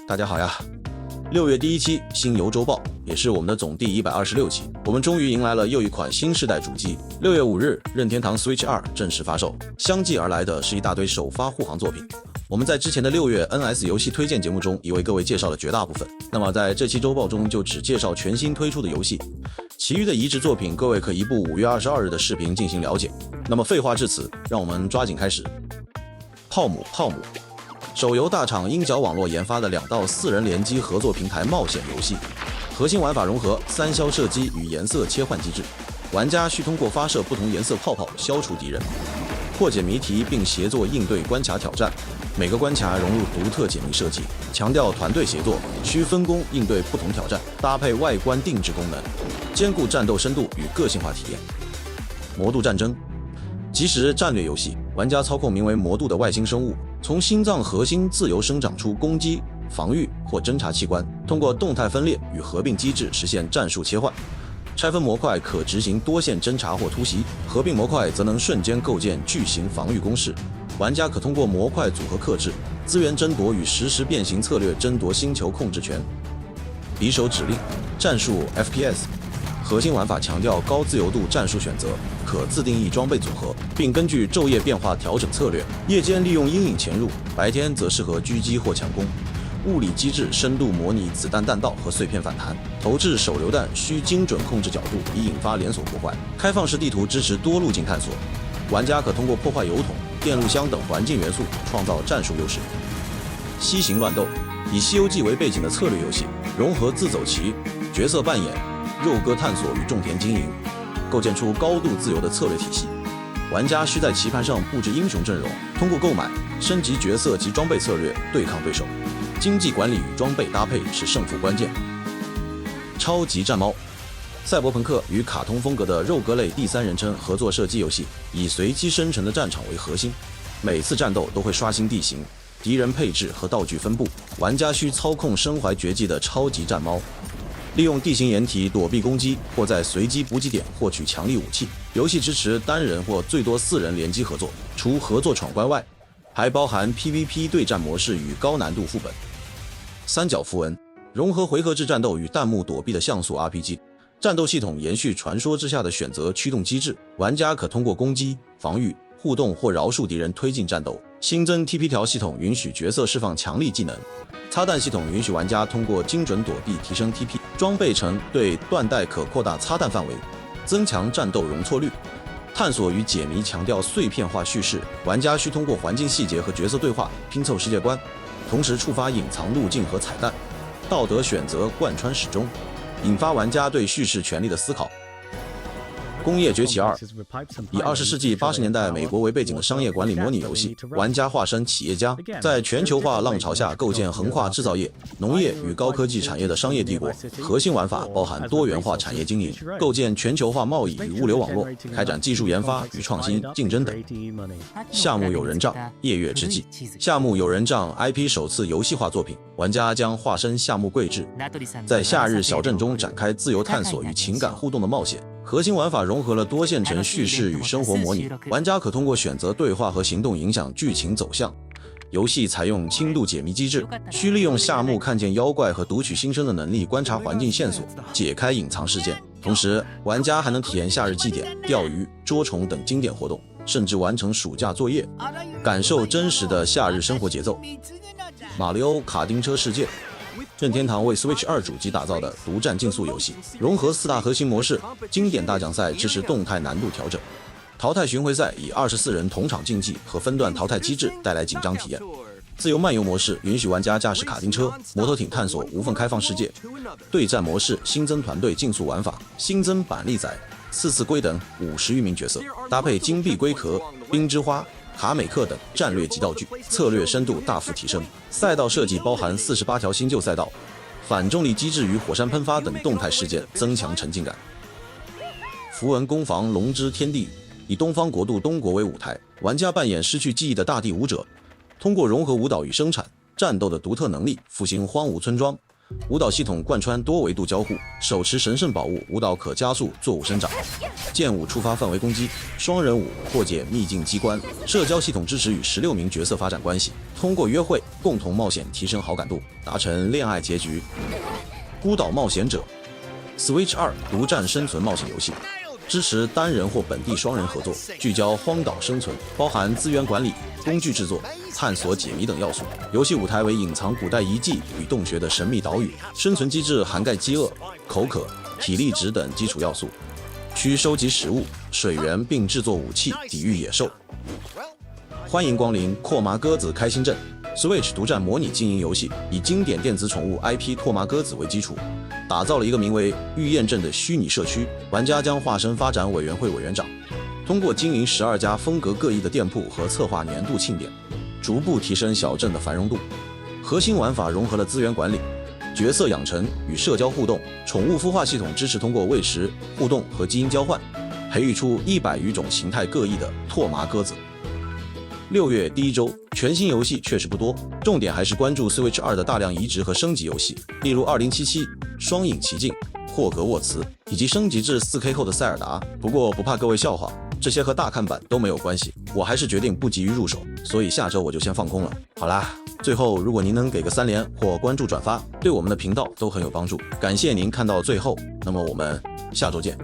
大家好呀！6月第一期新游周报，也是我们的总第126期，我们终于迎来了又一款新世代主机。6月5日，任天堂 Switch 2正式发售，相继而来的是一大堆首发护航作品。我们在之前的6月 NS 游戏推荐节目中已为各位介绍了绝大部分，那么在这期周报中就只介绍全新推出的游戏，其余的移植作品各位可移步5月22日的视频进行了解。那么废话至此，让我们抓紧开始。泡姆手游大厂鹰角网络研发的2到4人联机合作平台冒险游戏，核心玩法融合3消射击与颜色切换机制，玩家需通过发射不同颜色泡泡消除敌人，破解谜题并协作应对关卡挑战。每个关卡融入独特解谜设计，强调团队协作，需分工应对不同挑战，搭配外观定制功能，兼顾战斗深度与个性化体验。魔度战争即时战略游戏，玩家操控名为魔度的外星生物，从心脏核心自由生长出攻击、防御或侦察器官，通过动态分裂与合并机制实现战术切换。拆分模块可执行多线侦察或突袭，合并模块则能瞬间构建巨型防御工事。玩家可通过模块组合克制、资源争夺与实时变形策略争夺星球控制权。匕首指令战术 FPS， 核心玩法强调高自由度战术选择，可自定义装备组合，并根据昼夜变化调整策略。夜间利用阴影潜入，白天则适合狙击或强攻。物理机制深度模拟子弹弹道和碎片反弹，投掷手榴弹需精准控制角度，以引发连锁破坏。开放式地图支持多路径探索，玩家可通过破坏油桶、电路箱等环境元素创造战术优势。西行乱斗以《西游记》为背景的策略游戏，融合自走棋、角色扮演、肉鸽探索与种田经营，构建出高度自由的策略体系。玩家需在棋盘上布置英雄阵容，通过购买、升级角色及装备策略对抗对手。经济管理与装备搭配是胜负关键。超级战猫赛博朋克与卡通风格的肉鸽类第三人称合作射击游戏，以随机生成的战场为核心，每次战斗都会刷新地形、敌人配置和道具分布，玩家需操控身怀绝技的超级战猫，利用地形掩体躲避攻击，或在随机补给点获取强力武器。游戏支持单人或最多4人联机合作，除合作闯关外，还包含 PVP 对战模式与高难度副本。三角符文融合回合制战斗与弹幕躲避的像素 RPG， 战斗系统延续传说之下的选择驱动机制，玩家可通过攻击、防御、互动或饶恕敌人推进战斗。新增 TP 条系统允许角色释放强力技能，擦弹系统允许玩家通过精准躲避提升 TP。装备层对缎带可扩大擦弹范围，增强战斗容错率。探索与解谜强调碎片化叙事，玩家需通过环境细节和角色对话拼凑世界观，同时触发隐藏路径和彩蛋。道德选择贯穿始终，引发玩家对叙事权利的思考。工业崛起2以20世纪80年代美国为背景的商业管理模拟游戏，玩家化身企业家，在全球化浪潮下构建横跨制造业、农业与高科技产业的商业帝国。核心玩法包含多元化产业经营，构建全球化贸易与物流网络，开展技术研发与创新竞争等。夏目友人帐夜月之际，夏目友人帐 IP 首次游戏化作品，玩家将化身夏目贵志，在夏日小镇中展开自由探索与情感互动的冒险。核心玩法融合了多线程叙事与生活模拟，玩家可通过选择对话和行动影响剧情走向。游戏采用轻度解谜机制，需利用夏目看见妖怪和读取心声的能力观察环境线索，解开隐藏事件。同时，玩家还能体验夏日祭典、钓鱼、捉虫等经典活动，甚至完成暑假作业，感受真实的夏日生活节奏。马里奥卡丁车世界任天堂为 Switch 2主机打造的独占竞速游戏，融合4大核心模式。经典大奖赛支持动态难度调整，淘汰巡回赛以24人同场竞技和分段淘汰机制带来紧张体验。自由漫游模式允许玩家驾驶卡丁车、摩托艇探索无缝开放世界。对战模式新增团队竞速玩法，新增板栗仔、4次龟等50余名角色，搭配金币龟壳、冰之花、卡美克等战略级道具，策略深度大幅提升。赛道设计包含48条新旧赛道，反重力机制与火山喷发等动态事件增强沉浸感。符文攻防龙之天地以东方国度东国为舞台，玩家扮演失去记忆的大地舞者，通过融合舞蹈与生产战斗的独特能力，复兴荒芜村庄，舞蹈系统贯穿多维度交互，手持神圣宝物，舞蹈可加速作物生长。剑舞触发范围攻击，双人舞破解秘境机关。社交系统支持与16名角色发展关系，通过约会共同冒险提升好感度，达成恋爱结局。孤岛冒险者 Switch 2独占生存冒险游戏，支持单人或本地双人合作，聚焦荒岛生存，包含资源管理、工具制作、探索解谜等要素。游戏舞台为隐藏古代遗迹与洞穴的神秘岛屿，生存机制涵盖饥饿、口渴、体力值等基础要素，需收集食物、水源并制作武器抵御野兽。欢迎光临阔麻鸽子开心镇 Switch 独占模拟经营游戏，以经典电子宠物 IP 拓麻鸽子为基础，打造了一个名为玉燕镇的虚拟社区。玩家将化身发展委员会委员长，通过经营12家风格各异的店铺和策划年度庆典，逐步提升小镇的繁荣度。核心玩法融合了资源管理、角色养成与社交互动。宠物孵化系统支持通过喂食、互动和基因交换，培育出100余种形态各异的拓麻鸽子。6月第一周，全新游戏确实不多，重点还是关注 Switch 2的大量移植和升级游戏，例如2077、双影奇境、霍格沃茨以及升级至 4K 后的塞尔达。不过不怕各位笑话，这些和大看板都没有关系，我还是决定不急于入手，所以下周我就先放空了。好啦，最后如果您能给个3连或关注转发，对我们的频道都很有帮助，感谢您看到最后，那么我们下周见。